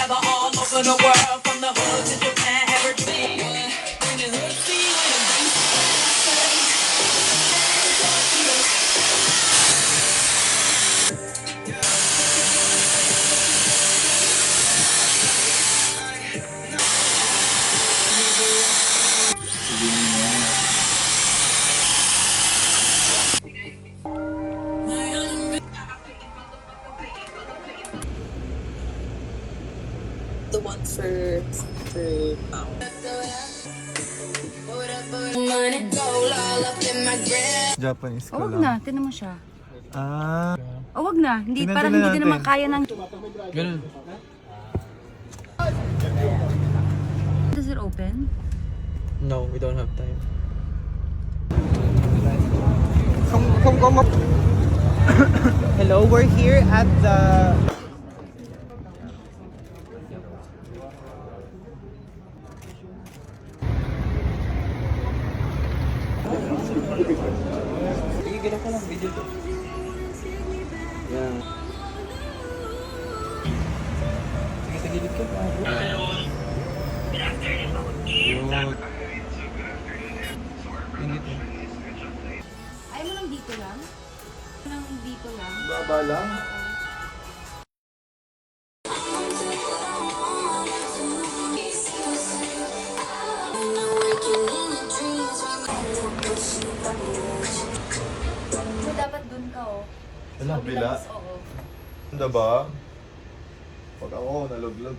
travel all over the world, from the hood to Japan, every dream. Bring the hood scene with a beat. The one for pound. Japanese ka O, wag lang. na. Tinan mo siya. Ah. O, wag na. Hindi, Tingnan parang din hindi din natin. naman kaya ng... Ganun. Does it open? No, we don't have time. Come up. Hello, we're here at the... Sige, gano'n ko lang video to. Yan. Sige, sa gilid ka. Ayaw mo lang dito lang? Nang dito lang? Baba lang. Dapat dun ka, oh. Wala, bila. Oo. Ano ba? Pag ako, nalaglag.